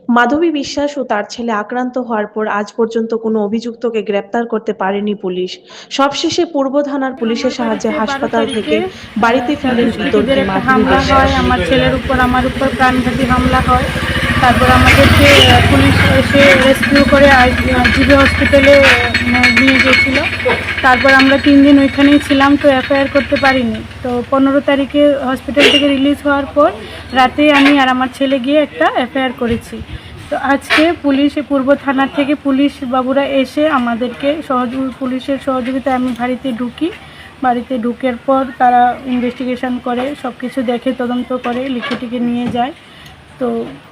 মাধবী বিশ্বাস ও তার ছেলে আক্রান্ত হওয়ার পর আজ পর্যন্ত কোনো অভিযুক্তকে গ্রেপ্তার করতে পারেনি পুলিশ। সবশেষে পূর্ব থানার পুলিশের আমার সাহায্যে বাড়িতে ১২ হাসপাতাল তারিখে থেকে বাড়িতে ফিরলেন দুষ্কৃতীদের বিতর্কী একটা মাধবী হামলা হয়। বিশ্বাস। আমার ছেলের উপর, আমার উপর প্রাণঘাতী হামলা হয়। তারপর আমাদেরকে পুলিশ এসে রেস্কিউ করে জিবি হসপিটালে নিয়ে গিয়েছিল। তারপর আমরা ৩ দিন ওইখানেই ছিলাম, তো এফআইআর করতে পারিনি। তো ১৫ তারিখে হসপিটাল থেকে রিলিজ হওয়ার পর রাতেই আমি আর আমার ছেলে গিয়ে একটা এফআইআর করেছি। তো আজকে পূর্ব থানার থেকে পুলিশ বাবুরা এসে আমাদেরকে পুলিশের সহযোগিতায় আমি বাড়িতে ঢুকি। বাড়িতে ঢুকের পর তারা ইনভেস্টিগেশন করে, সব কিছু দেখে তদন্ত করে লিখিটিকে নিয়ে যায়। তো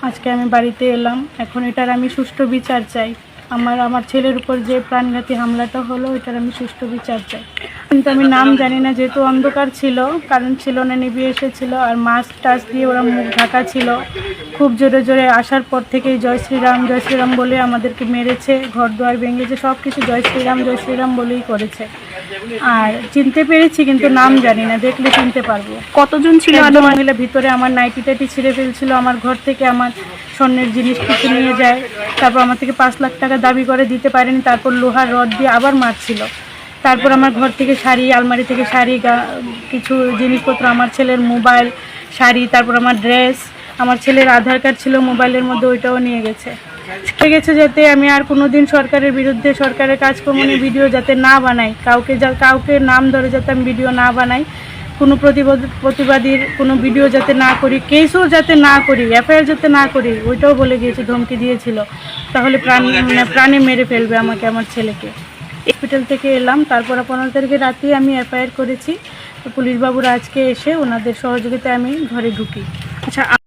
আজকে আমি বাড়িতে এলাম। এখন এটার আমি সুষ্ঠু বিচার চাই। আমার ছেলের উপর যে প্রাণঘাতী হামলাটা হলো, এটার আমি সুষ্ঠু বিচার চাই। কিন্তু আমি নাম জানি না, যেহেতু অন্ধকার ছিল, কারেন্ট ছিল না, নিভিয়ে এসেছিলো, আর মাস্ক টাস্ক দিয়ে ওরা মুখ ঢাকা ছিল। খুব জোরে জোরে আসার পর থেকেই জয় শ্রীরাম বলে আমাদেরকে মেরেছে, ঘর দুয়ার ভেঙেছে, সব কিছু জয় শ্রীরাম বলেই করেছে। আর চিনতে পেরেছি, কিন্তু নাম জানি না, দেখলে চিনতে পারবো। কতজন ছিল? মহিলা ভিতরে আমার নাইটি টাইটি ছিঁড়ে ফেলছিল, আমার ঘর থেকে আমার স্বর্ণের জিনিস কিছু নিয়ে যায়। তারপর আমার থেকে 5 লাখ টাকা দাবি করে, দিতে পারেনি। তারপর লোহার রড দিয়ে আবার মারছিল। তারপর আমার ঘর থেকে শাড়ি, আলমারি থেকে শাড়ি, কিছু জিনিসপত্র, আমার ছেলের মোবাইল, শাড়ি, তারপর আমার ড্রেস, আমার ছেলের আধার কার্ড ছিল মোবাইলের মধ্যে, ওইটাও নিয়ে গেছে। যাতে আমি আর কোনোদিন সরকারের বিরুদ্ধে, সরকারের কাজকর্ম নিয়ে ভিডিও যাতে না বানাই, কাউকে নাম ধরে যাতে আমি ভিডিও না বানাই, কোনো প্রতিবাদীর কোনো ভিডিও যাতে না করি, কেসও যাতে না করি, এফআইআর যাতে না করি, ওইটাও বলে গিয়েছে, ধমকি দিয়েছিল। তাহলে প্রাণে মেরে ফেলবে আমাকে, আমার ছেলেকে। হসপিটাল থেকে এলাম, তারপর 15 তারিখে রাতেই আমি এফআইআর করেছি। তো পুলিশ বাবুরা আজকে এসে ওনাদের সহযোগিতায় আমি ঘরে ঢুকি। আচ্ছা।